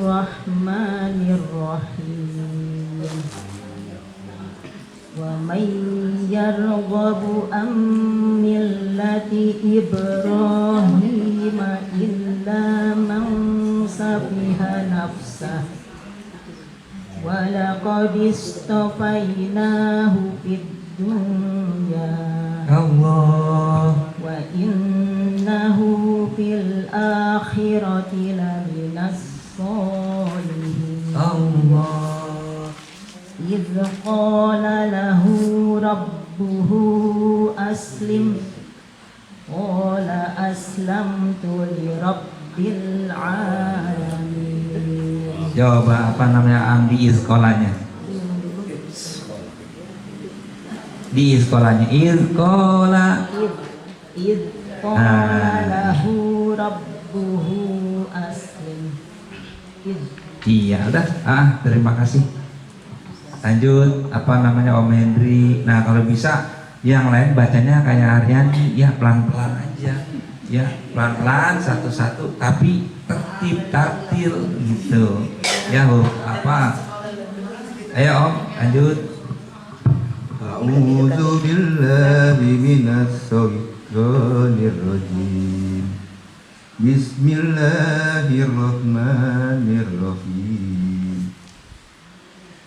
Bismillahirrahmanirrahim. Wa man yarghabu an millati Ibrahim illa man safiha nafsah wa laqad istafainahu fid dunya Allah wa innahu fil akhirati laminas sholihin. Allah إذ قال له ربه أسلم قال أسلمت لرب العالمين. Jawab apa namanya di sekolahnya? Di sekolahnya Iskola. إذ قال له ربه أسلم. Iya udah terima kasih. Lanjut apa namanya Om Hendri. Nah kalau bisa yang lain bacanya kayak Aryani ya pelan-pelan aja ya, pelan-pelan satu-satu tapi tertib tartil gitu ya Bu. Apa ayo Om lanjut. A'udzu billahi minas syaitonir rajim. Bismillahirrahmanirrahim.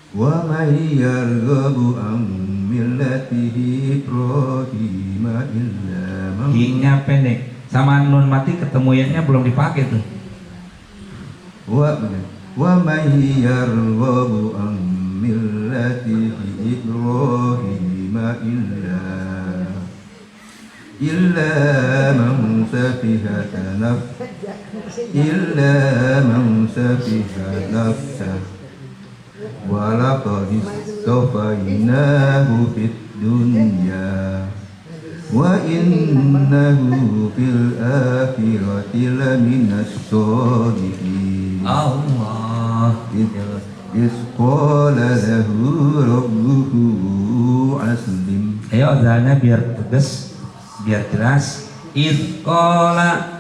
Wa may yarghabu an millati Ibrahim illa man. Hi-nya pendek sama nun mati ketemu ya-nya belum dipakai tuh. Wa may yarghabu an millati Ibrahim illa man safiha nafsah wa laqad istafainahu fid dunya wa innahu fil akhirati laminas sholihin. Allah Isqala lahu rabbuhu aslim. ayo azannya biar tegas biar jelas. Isqala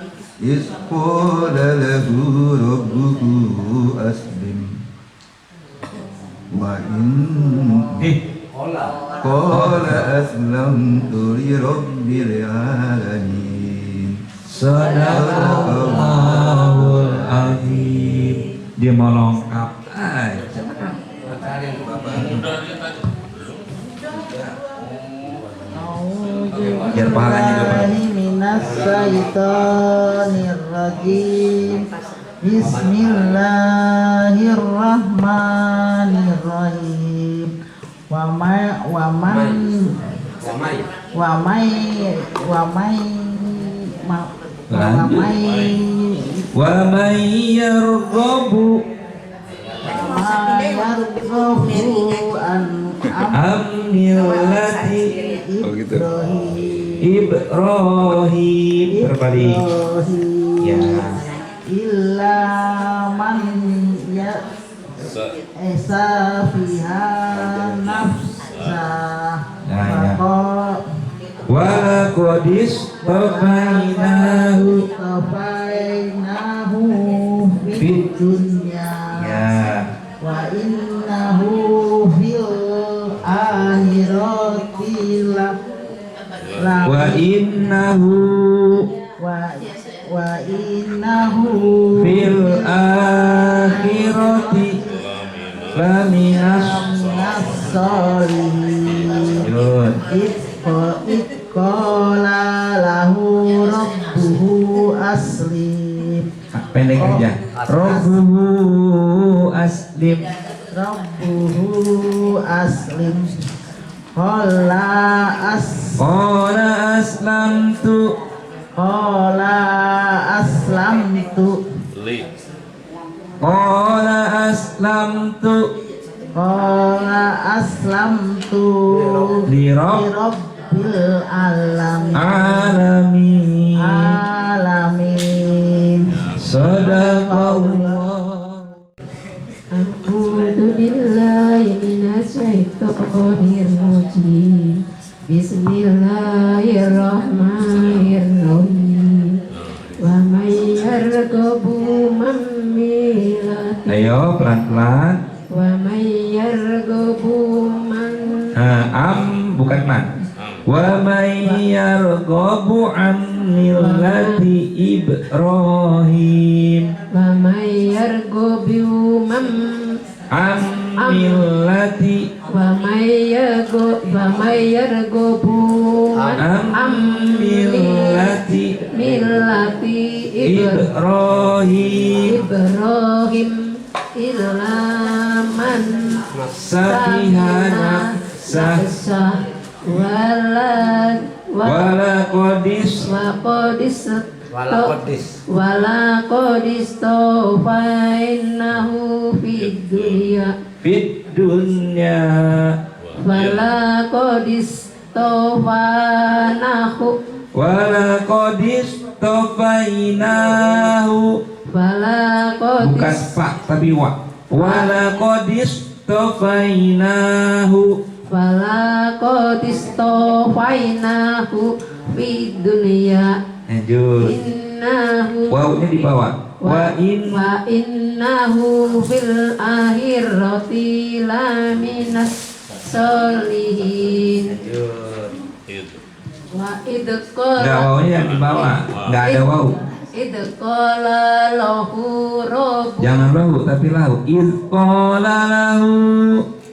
lahu rabbuhu aslim wa qala aslamtu li rabbil alamin. Sadaqallahul azim. Dia mau lengkap aja. Biar pahalanya dapat. Minasyaitonirrajim. Bismillahirrahmanirrahim. Wa may yarghabu amnillati Ibrahim berbalik ya illa man ya fiha nafsah wa qadis tafainahu fid dunya wa innahu fil akhirati wa innahu fil akhirati laminas sholihin. Qala lahu rabbuhu aslim. Pendek aja. Rabbuhu aslim. Qala aslamtu. Li rabbil alamin. Sadaqallah. A'udzu billahi minasyaitonir rajim. Bismillahirrahmanirrahim. Wa may yarghabu man millati Ayo pelan-pelan. Wa may yarghabu man Bukan man. Wa may yarghabu an millati Ibrahim. wa may yarghabu man An millati wa may yarghabu an millati millati Ibrahim. Ibrahim illa man Safiha nafsah wala qadis wala qadis tofainahu fid dunya fit dunya wala qadis tofanahu wala qadis tofainahu. wala Bukan qadis pak tapi wa. Wala qadis tofainahu. wala qadis tofainahu fid dunya Lanjut. innahu Wawunya di bawah. Wa in wa innahu fil akhirati laminas solihin wa enggak, idqala wawunya yang di bawah. Enggak ada wawu. idqala lahu rabbuhu Jangan lahu tapi lahu. Id qala lahu.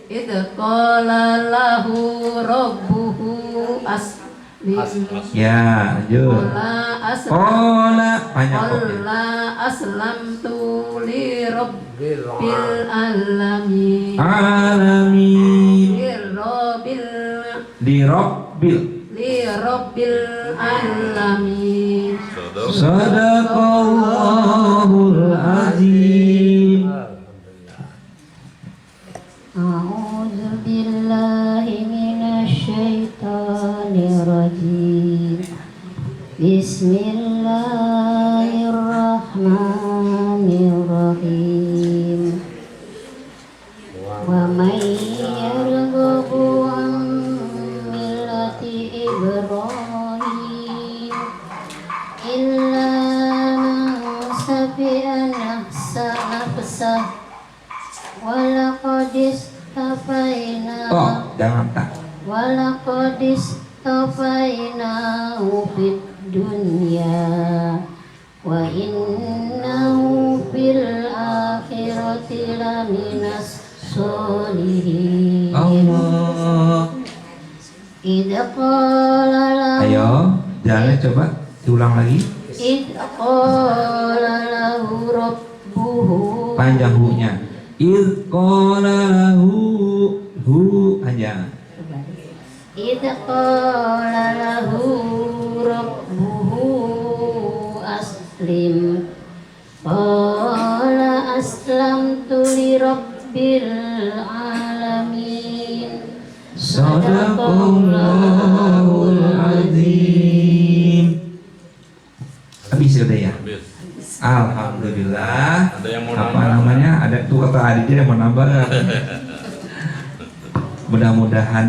idqala lahu rabbuhu aslim Ya, lanjut. Qala banyak koknya. Qala aslamtu li rabbil alamin Alamin. li Li rabbil alamin Sadaqallahul azim. A'udzu billahi minasy syaithanir rajim. Bismillahirrahmanirrahim. Wa may yarghabu an millati Ibrahim illa man safiha nafsah walaqad istafaina Jangan tak. walaqad istafainahu fid dunya wa innahu fil akhirati laminas solihin. Allah. Idza qala lahu Ayo, jalannya coba diulang lagi. idza qala lahu rabbuhu Panjang hu-nya. Id qala lahu hu panjang. idza qala lahu rabbuhu aslim qala aslamtu li rabbil alamin. Sadaqallahul azim. Habis sudah ya? Alhamdulillah. Ada yang mau Apa nambah? namanya? Ada tuh kata adiknya yang mau nambah. Mudah-mudahan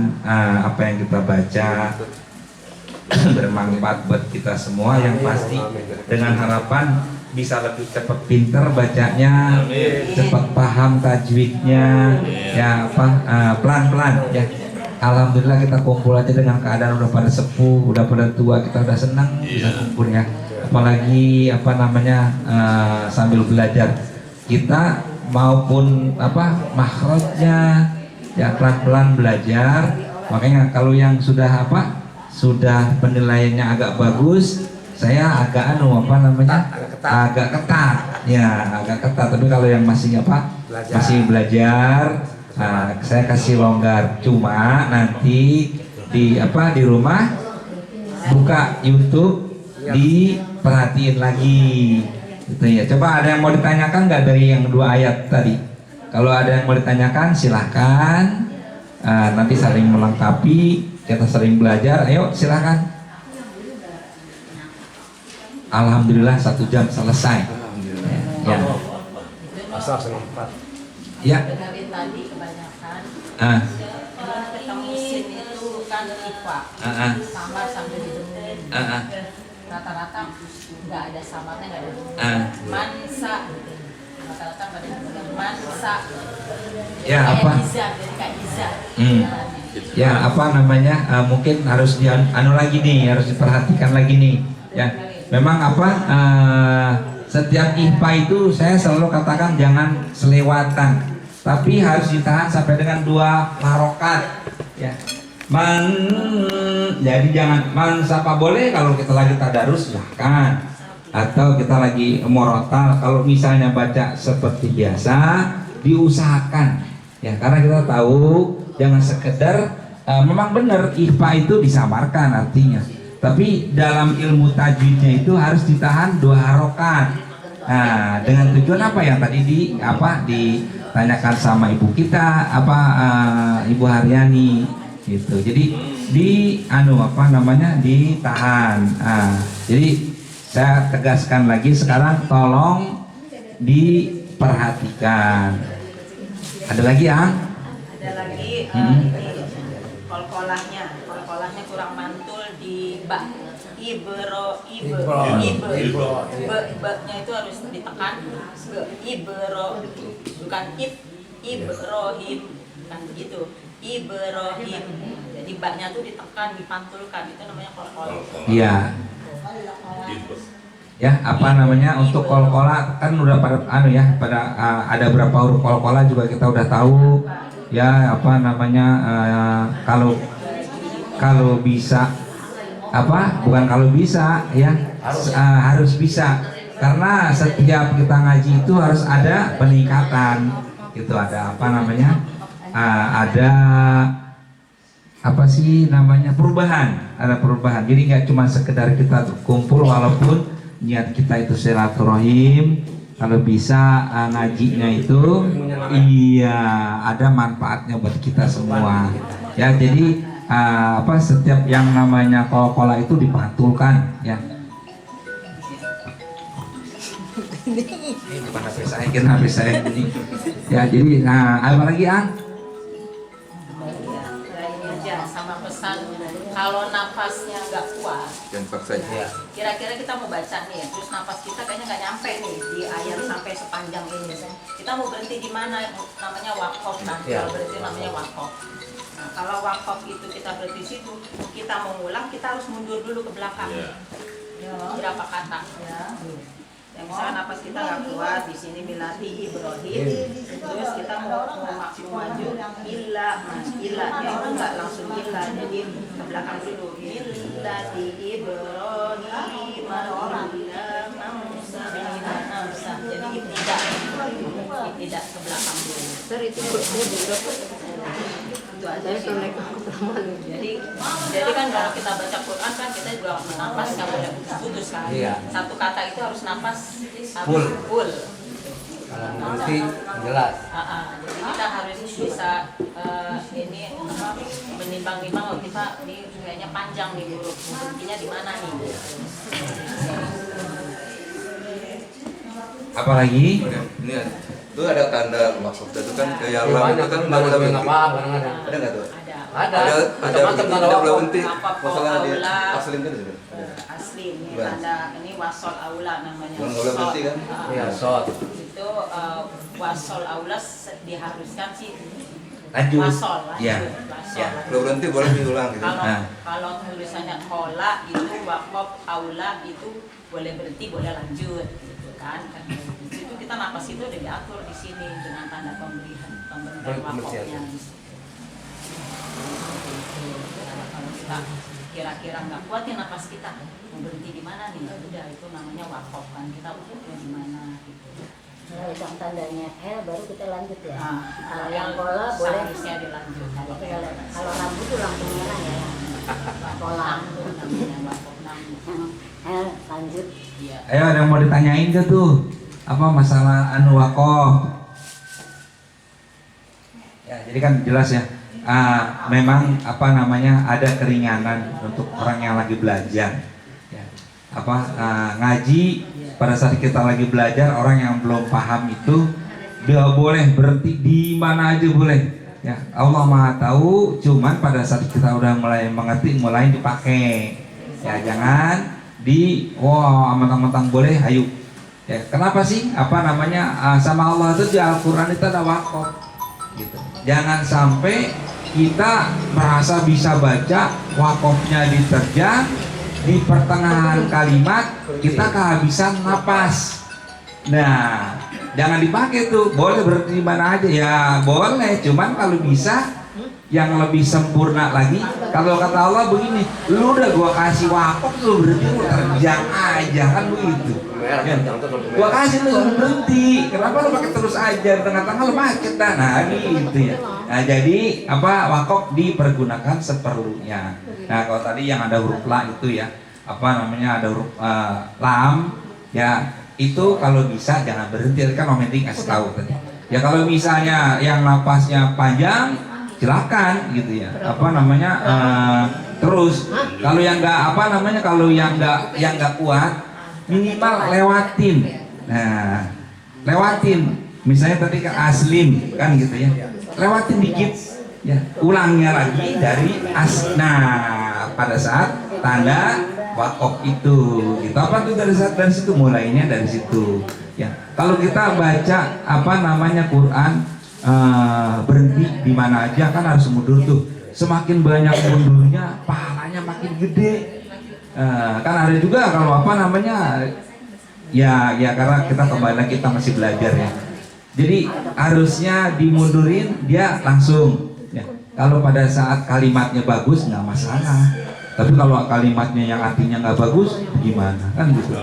apa yang kita baca bermanfaat buat kita semua, yang pasti dengan harapan bisa lebih cepat pinter bacanya, cepat paham tajwidnya, ya apa pelan-pelan ya. Alhamdulillah kita kumpul aja dengan keadaan udah pada sepuh, udah pada tua, kita udah senang bisa kumpul ya. Apalagi apa namanya sambil belajar kita maupun apa makhrajnya ya pelan-pelan belajar. Makanya kalau yang sudah apa sudah penilaiannya agak bagus, saya agak agak ketat ya, agak ketat. Tapi kalau yang masih apa masih belajar, saya kasih longgar. Cuma nanti di rumah buka YouTube, diperhatiin lagi gitu ya. Coba ada yang mau ditanyakan nggak dari yang 2 ayat tadi? Kalau ada yang mau ditanyakan silahkan. Nanti saling melengkapi, kita sering belajar. Ayo silahkan. Alhamdulillah 1 jam selesai. Ya. Ya. Dari tadi kebanyakan Ah. ketemu sin itu kan IPA sama sambil didengerin. Rata-rata nggak ada samarnya, nggak ada Ah. mansa gitu. Rata-rata pada dengerin mansa. Ya, Kayak apa? Iza, jadi kayak Iza. Ya, apa namanya? Mungkin harus lagi nih, harus diperhatikan lagi nih. Ya, memang apa? Setiap IPA itu saya selalu katakan jangan selewatan, tapi harus ditahan sampai dengan 2 harokat. Ya, jadi jangan sapa boleh kalau kita lagi tadarus silahkan, atau kita lagi morotal. Kalau misalnya baca seperti biasa, diusahakan. Ya, karena kita tahu jangan sekedar memang benar IPA itu disamarkan artinya, tapi dalam ilmu tajwidnya itu harus ditahan 2 harokat. Nah, dengan tujuan apa yang tadi ditanyakan sama ibu kita Ibu Haryani gitu. Jadi ditahan. Jadi saya tegaskan lagi sekarang, tolong diperhatikan. Ada lagi ya? Ada lagi kolkolahnya kurang mantul di ba. Nya itu harus ditekan. Bukan Ibrohim, kan begitu. Ibrohim. Jadi ba-nya tuh ditekan, dipantulkan, itu namanya kolkolah. Iya. Ya, untuk kolkola kan udah pada ada berapa huruf kolkola juga kita udah tahu. Ya, kalau bisa harus bisa, karena setiap kita ngaji itu harus ada peningkatan gitu, ada perubahan, jadi nggak cuma sekedar kita kumpul walaupun niat kita itu silaturahim. Kalau bisa ngajinya itu ada manfaatnya buat kita semua ya. Jadi setiap yang namanya kolkola itu dipantulkan ya. Ini HP saya ini. Ya, jadi apa lagi Ini aja sama pesan, kalau nafasnya nggak kuat, Jangan paksa. kira-kira kita mau baca nih, terus nafas kita kayaknya nggak nyampe nih di ayat sampai sepanjang ini. Kita mau berhenti di mana? Namanya wakof kan? Kalau berhenti namanya wakof. Nah, kalau wakof itu kita berhenti situ, kita mau ngulang, kita harus mundur dulu ke belakang. Berapa kata? Yang misalnya nafas kita nggak kuat, di sini milati Ibrahim, terus kita mau maju ilahnya itu nggak langsung ilah, jadi ke belakang dulu. Milati Ibrahim, jadi tidak ke belakang dulu. Itu aja sih. Jadi kan kalau kita baca Quran kan kita juga nafas nggak boleh putus kan. Satu kata itu harus nafas full. Kalau berhenti jelas. Jadi kita harus bisa menimbang-nimbang, oh kita ini kayaknya panjang nih huruf, berhentinya di mana nih? Apalagi? Ini itu ada tanda maksud itu kan kayak alam itu kan nggak boleh berhenti. Ada nggak tuh? Ada berhenti, tidak boleh berhenti. Masalah di aslim kan sudah. Asli ini tanda ini wasol aula namanya. Nggak boleh berhenti kan? Iya, shot. Itu wasol aula diharuskan sih. Lanjut. Wasol. Ya. Kalau berhenti boleh diulang gitu. Kalau tulisannya kola itu wakof aula itu boleh berhenti, boleh lanjut gitu kan. Di situ kita napas itu udah diatur di sini dengan tanda pemberian wakofnya. Kalau kita kira-kira nggak kuat ya napas kita mau berhenti di mana nih, udah itu namanya wakof kan, kita ukurnya di mana gitu. Kalau yang tandanya L baru kita lanjut ya. Kalau yang kola boleh. seharusnya dilanjut. Kalau rambut tuh langsung merah ya. Kola. Namanya wakof L lanjut. Iya. Ayo, ada yang mau ditanyain ke tuh? Apa masalah wakof? Ya, jadi kan jelas ya. Memang ada keringanan untuk orang yang lagi belajar. Ya. Ngaji pada saat kita lagi belajar, orang yang belum paham itu dia boleh berhenti di mana aja boleh. Ya, Allah Maha tahu. Cuman pada saat kita udah mulai mengerti, mulai dipakai. Ya, jangan mentang-mentang boleh, ayo Ya, kenapa sih sama Allah itu di Al-Quran itu ada wakaf gitu. Jangan sampai kita merasa bisa baca, wakafnya diterjang, di pertengahan kalimat kita kehabisan napas. Nah, jangan dipakai tuh. Boleh berhenti di mana aja ya, boleh. Cuman kalau bisa yang lebih sempurna lagi, kalau kata Allah begini, lu udah gua kasih wakaf, lu berhenti, lu terjang aja, kan begitu ya. Gua kasih lu berhenti, kenapa lu pakai terus aja, di tengah-tengah lu macet dah. Nah gitu ya. Nah jadi wakaf dipergunakan seperlunya. Nah kalau tadi yang ada huruf la itu ya, ada huruf lam ya, itu kalau bisa jangan berhenti, kan Om Hendrik kasih tahu tadi ya. Kalau misalnya yang napasnya panjang, silakan gitu ya, terus kalau yang nggak kuat, minimal lewatin. Nah, lewatin misalnya tadi ke aslim kan gitu ya, lewatin dikit ya, ulangnya lagi dari nah pada saat tanda wakaf itu gitu. Apa tuh dari situ, mulainya dari situ ya. Kalau kita baca Quran, berhenti di mana aja kan harus mundur tuh. Semakin banyak mundurnya, pahalanya makin gede. Kan ada juga kalau ya karena kita kembali, kita masih belajar ya. Jadi harusnya dimundurin dia langsung ya. Kalau pada saat kalimatnya bagus nggak masalah. Tapi kalau kalimatnya yang artinya nggak bagus, gimana kan gitu.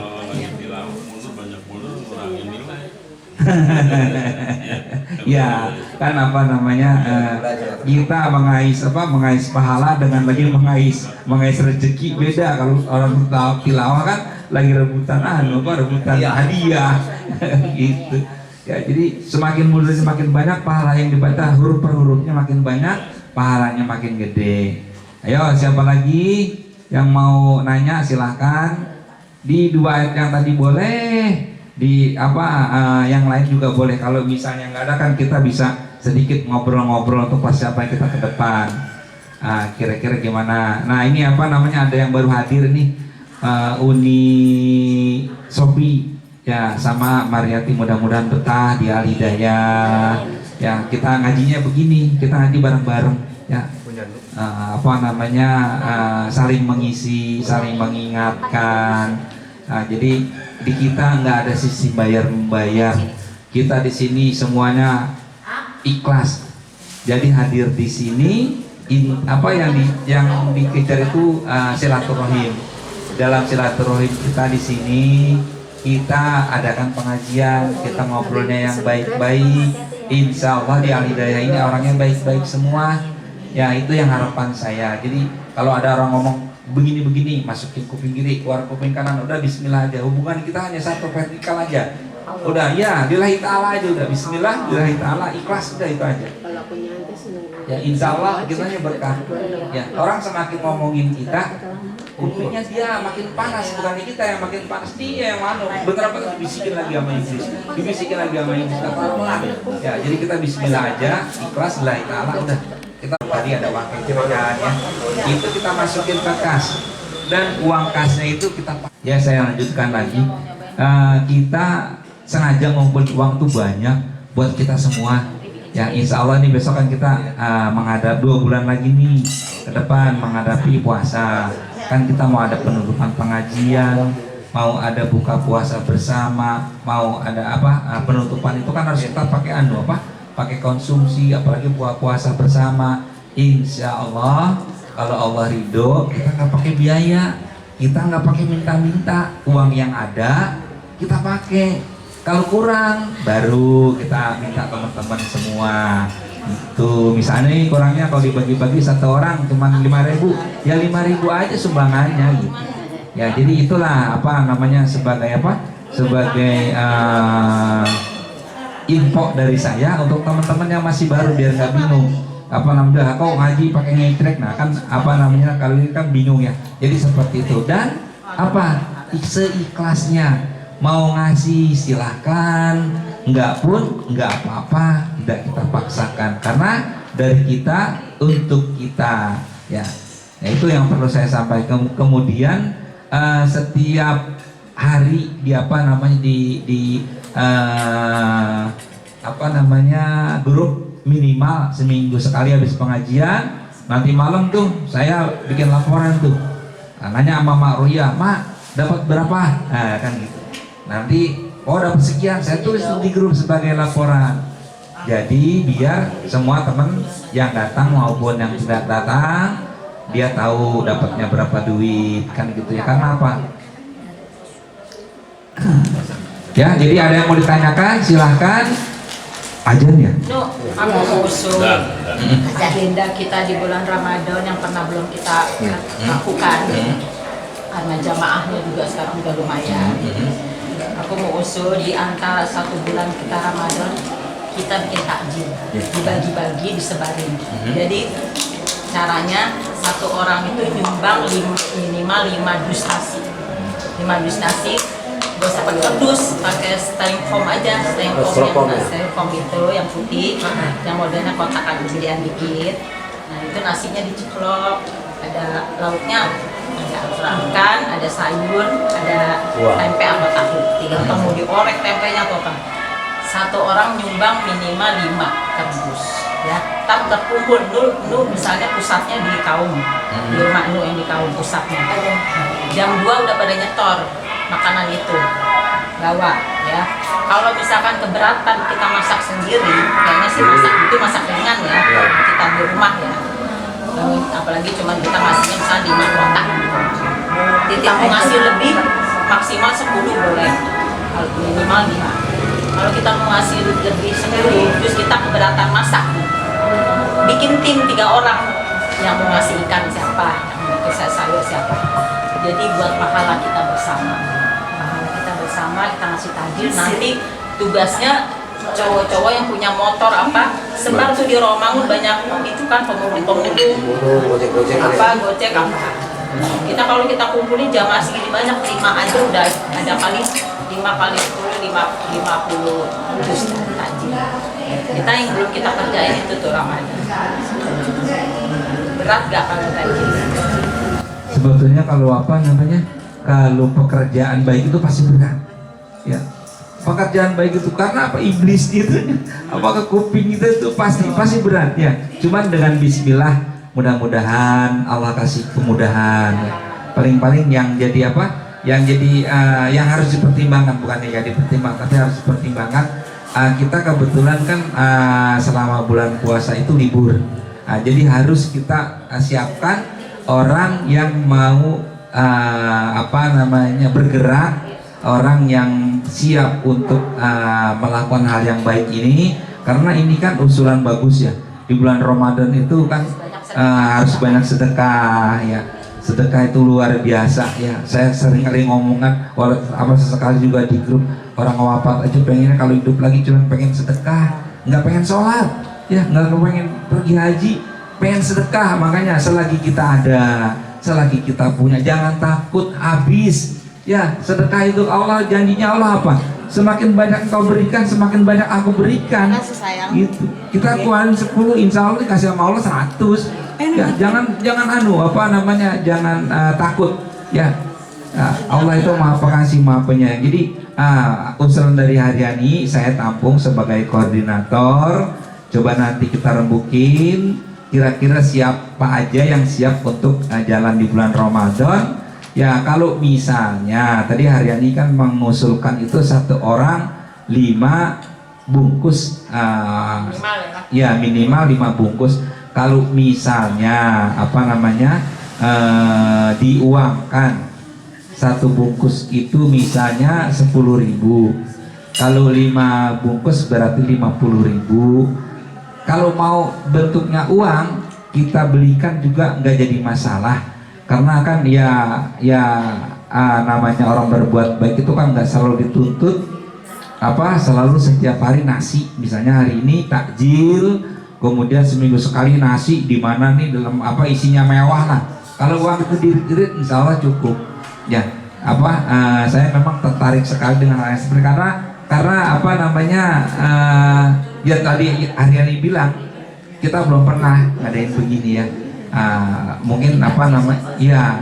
Ya kan kita mengais pahala dengan lagi mengais rezeki beda. Kalau orang tilawah kan lagi rebutan hadiah gitu ya. Jadi semakin mundur semakin banyak pahala yang dibaca, huruf per hurufnya makin banyak, pahalanya makin gede. Ayo siapa lagi yang mau nanya silahkan. Di 2 ayat yang tadi boleh, di yang lain juga boleh. Kalau misalnya nggak ada kan kita bisa sedikit ngobrol-ngobrol untuk pas siapa yang kita ke depan. Kira-kira gimana? Nah ini ada yang baru hadir nih, Uni Sopi ya sama Mariati, mudah-mudahan betah di Al Hidayah ya. Kita ngajinya begini, kita ngaji bareng-bareng ya. Saling mengisi, saling mengingatkan. Jadi di kita nggak ada sisi bayar-membayar. Kita di sini semuanya ikhlas. Jadi hadir di sini yang dikejar itu silaturahim. Dalam silaturahim kita di sini, kita adakan pengajian, kita ngobrolnya yang baik-baik. Insya Allah di Al Hidayah ini orangnya baik-baik semua. Ya itu yang harapan saya. Jadi kalau ada orang ngomong begini-begini, masukin kuping kiri, keluar kuping kanan, udah bismillah aja. Hubungan kita hanya satu vertikal aja. Udah ya, lillahi ta'ala aja udah. Bismillah, lillahi ta'ala, ikhlas udah itu aja. Ya insya Allah kita berkah. Ya, orang semakin ngomongin kita, kupingnya dia makin panas, bukan kita yang makin panas, dia yang bener apa dibisikin lagi sama iblis, dibisikin lagi sama iblis. Ya, jadi kita bismillah aja, ikhlas, lillahi ta'ala udah. Kita tadi ada uang kecewakan ya, itu kita masukin ke kas, dan uang kasnya itu kita ya. Saya lanjutkan lagi, kita sengaja ngumpul uang tuh banyak buat kita semua ya. Insya Allah nih besok kan kita menghadap 2 bulan lagi nih ke depan menghadapi puasa. Kan kita mau ada penutupan pengajian, mau ada buka puasa bersama, mau ada penutupan itu kan harus kita pakai pakai konsumsi, apalagi puasa bersama. Insya Allah kalau Allah ridho, kita nggak pakai biaya, kita nggak pakai minta-minta, uang yang ada kita pakai. Kalau kurang baru kita minta teman-teman semua. Itu misalnya kurangnya kalau dibagi-bagi satu orang cuma 5.000, ya 5.000 aja sumbangannya gitu. Ya jadi itulah sebagai info dari saya untuk teman-teman yang masih baru biar nggak bingung. Kau ngaji pakai ngetrek, nah kan kalau ini kan bingung ya. Jadi seperti itu. Dan seikhlasnya, mau ngasih silahkan, nggak pun nggak apa-apa, tidak kita paksakan karena dari kita untuk kita ya. Nah, itu yang perlu saya sampaikan. Kemudian setiap hari di apa namanya di apa namanya grup minimal seminggu sekali habis pengajian. Nanti malam tuh saya bikin laporan tuh, nanya sama Mak Roya, Mak dapat berapa? Nah, kan gitu. Nanti dapat sekian, saya tulis di grup sebagai laporan. Jadi biar semua teman yang datang maupun yang tidak datang dia tahu dapatnya berapa duit, kan gitu ya. Karena apa? Ya, jadi ada yang mau ditanyakan silahkan. Ajan ya? No, aku usul agenda kita di bulan Ramadan yang pernah belum kita lakukan. Karena jamaahnya juga sekarang udah lumayan. Aku mau usul di antara 1 bulan kita Ramadan kita bikin takjil, dibagi-bagi, disebarin. Jadi caranya 1 orang itu nyumbang minimal 5 dus nasi. 5 dus nasi, gak usah pakai kardus, pakai styrofoam aja, styrofoam itu yang putih, yang modelnya kotak agak gedean dikit. Nah itu nasinya diceplok, ada lauknya, ada ikan, ada sayur, ada tempe atau tahu. 3 atau mau diorek tempenya atau apa. 1 orang nyumbang minimal 5 kardus. Ya, tak terkumpul dulu misalnya pusatnya di Kaum, di rumah Nu yang di Kaum pusatnya. Jam 2 udah pada nyetor makanan itu, bawa ya. Kalau misalkan keberatan kita masak sendiri, kayaknya sih masak ringan ya, kita di rumah ya. Apalagi cuma kita ngasihnya misalnya 5 kotak. Kita mau ngasih lebih maksimal 10 boleh, minimal 5. Kalau kita mau ngasih lebih 10, terus kita keberatan masak, bikin tim 3 orang yang mau ngasih ikan siapa, yang mau ngasih sayur siapa. Jadi buat pahala kita bersama, kita ngasih takjil. Nanti tugasnya cowok-cowok yang punya motor apa sebar tuh di Romangun, banyak itu kan pemulung gojek apa. Kalau kita kumpulin jamaah segini banyak, 5 aja udah ada kali 5 kali 10, 50 dus takjil. Kita yang belum kita kerjain itu tuh Ramadan. Berat gak kalau takjil? Sebetulnya kalau apa namanya, kalau pekerjaan baik itu pasti berat ya. Pekerjaan baik itu karena apa, iblis itu apakah kuping itu tuh pasti berat ya. Cuman dengan bismillah mudah-mudahan Allah kasih kemudahan. Paling-paling yang jadi apa, yang jadi yang harus dipertimbangkan, bukan yang dipertimbangkan tapi harus dipertimbangkan. Kita kebetulan kan selama bulan puasa itu libur, jadi harus kita siapkan orang yang mau bergerak, orang yang siap untuk melakukan hal yang baik ini. Karena ini kan usulan bagus ya, di bulan Ramadan itu kan harus banyak sedekah ya. Sedekah itu luar biasa ya. Saya sering kali ngomongkan, sesekali juga di grup, orang wafat aja pengennya kalau hidup lagi cuma pengen sedekah, nggak pengen sholat ya, nggak pengen pergi haji, pengen sedekah. Makanya selagi kita ada, selagi kita punya, jangan takut habis ya. Sedekah itu Allah, janjinya Allah apa? Semakin banyak engkau berikan, semakin banyak aku berikan. Gitu. Kita keluarin 10, insya Allah dikasih sama Allah 100. Ya, jangan jangan takut ya. Allah itu Maha Pengasih, Maha Penyayang. Jadi usulan dari Haryani saya tampung sebagai koordinator. Coba nanti kita rembukin kira-kira siapa aja yang siap untuk jalan di bulan Ramadan. Ya, kalau misalnya tadi Haryani kan mengusulkan itu 1 orang 5 bungkus, ya minimal 5 bungkus. Kalau misalnya diuangkan 1 bungkus itu misalnya 10.000, kalau 5 bungkus berarti 50.000. Kalau mau bentuknya uang kita belikan juga nggak jadi masalah, karena kan namanya orang berbuat baik itu kan nggak selalu dituntut selalu setiap hari nasi. Misalnya hari ini takjil, kemudian seminggu sekali nasi, di mana nih dalam isinya mewah lah. Kalau uang itu diirit insya Allah cukup ya. Saya memang tertarik sekali dengan hal yang seperti karena ya tadi Haryani bilang kita belum pernah ngadain begini ya. Mungkin ya.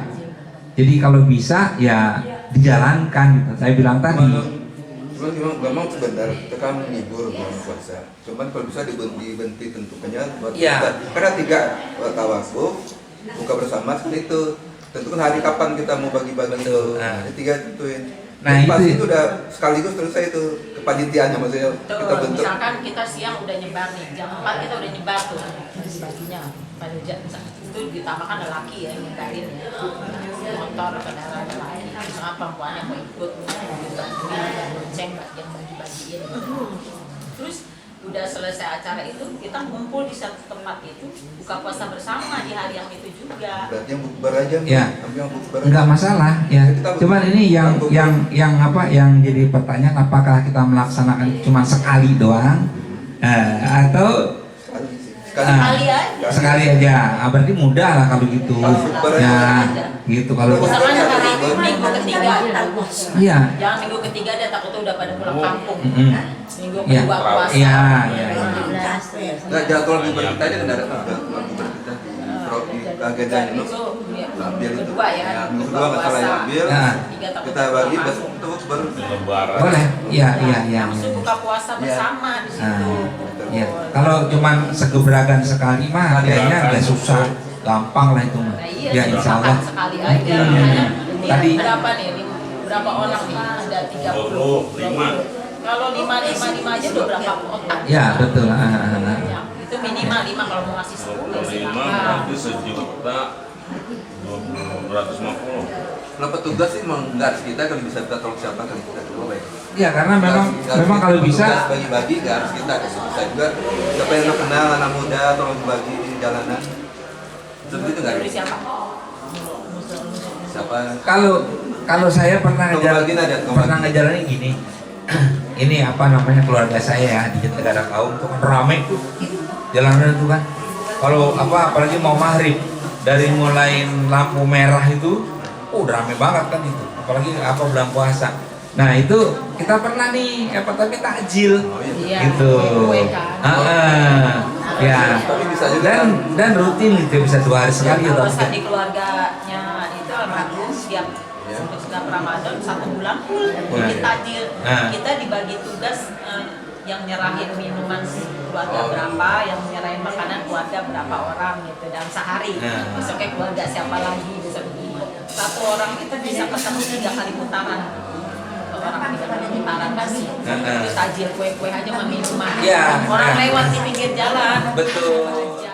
Jadi kalau bisa ya dijalankan gitu. Saya bilang tadi. Cuman memang sebentar kita kan libur bulan puasa. Cuman kalau bisa dibenti tentukannya buat Iya. kita. Karena 3 tawakuf buka bersama seperti itu. Tentukan hari kapan kita mau bagi-bagi itu. Betul. Nah. Ada 3 tentuin. Nah, Dan pas itu- itu udah sekaligus selesai itu kepanitiaannya maksudnya kita Tuh, bentuk. misalkan kita siang udah nyebar nih, jam 4 kita udah nyebar tuh baginya pada jam itu ditambahkan lelaki ya yang nyebarin ya, motor kendaraan lelaki, misalnya perempuan yang mau ikut dibantuin bonceng yang bagi-bagiin gitu. Terus udah selesai acara itu kita kumpul di satu tempat itu buka puasa bersama di hari yang itu juga. Berarti yang bukber aja. Ya. Yang bukber. Enggak masalah ya. Kita- Cuman ini yang apa yang jadi pertanyaan, apakah kita melaksanakan cuma sekali doang atau Sekali sih. Sekali aja. sekali aja? Berarti mudah lah kalau gitu. Ya, gitu kalau. Misalkan hari minggu ketiga, Iya. jangan minggu ketiga dia takutnya udah pada pulang kampung. Minggu Iya. kedua puasa. Iya, iya. Nah, jadwal bukber kita aja kan ada bukber kita di agendanya Dan itu. itu ya, Ambil itu. kedua ya, Minggu kedua masalah yang ambil. Nah. Kita bagi besok itu bukber. Boleh. Iya, iya, iya. Langsung buka puasa bersama di situ. Nah, ya. Kalau cuman segebragan sekali mah kayaknya agak susah, gampang lah itu mah. Nah, iya, Ya insya Allah. sekali aja. Makanya ini Tadi- berapa nih? Berapa orang nih? Ada 30. 20. Kalau 5 aja udah berapa kotak? Ya betul. Ya, itu minimal 5 kalau mau ngasih 10 ya silakan. Berarti 1.250.000. Kalau petugas sih memang nggak harus kita, kalau bisa kita tolong siapa kan kita coba baik. Ya karena memang kalau bisa. Bagi-bagi nggak harus kita, bisa juga siapa yang kenal anak muda tolong bagi di jalanan. Seperti itu nggak? Dari siapa? Siapa? Kalau saya pernah Pembagian ada, pembagian. ngajarannya gini. Ini apa namanya, keluarga saya ya di Jatinegara Kaum itu kan rame tuh jalanan itu kan. Kalau apalagi mau maghrib, dari mulai lampu merah itu udah rame banget kan itu. Apalagi bulan puasa. Nah itu kita pernah nih tapi takjil Iya, gitu. kue kan. Ya. Tapi bisa juga. Dan rutin itu bisa 2 hari sekali Kalau atau di keluarganya itu almarhum setiap untuk setiap Ramadan 1 bulan full bikin takjil. Kita dibagi tugas yang nyerahin minuman keluarga berapa, yang nyerahin makanan keluarga berapa orang gitu dalam sehari. Besoknya keluarga siapa lagi bisa begini. Satu orang itu bisa ketemu 3 kali putaran. Orang 3 kali putaran kasih. Terus takjil kue-kue aja sama minuman. Iya. Orang lewat di pinggir jalan. Betul. Aja.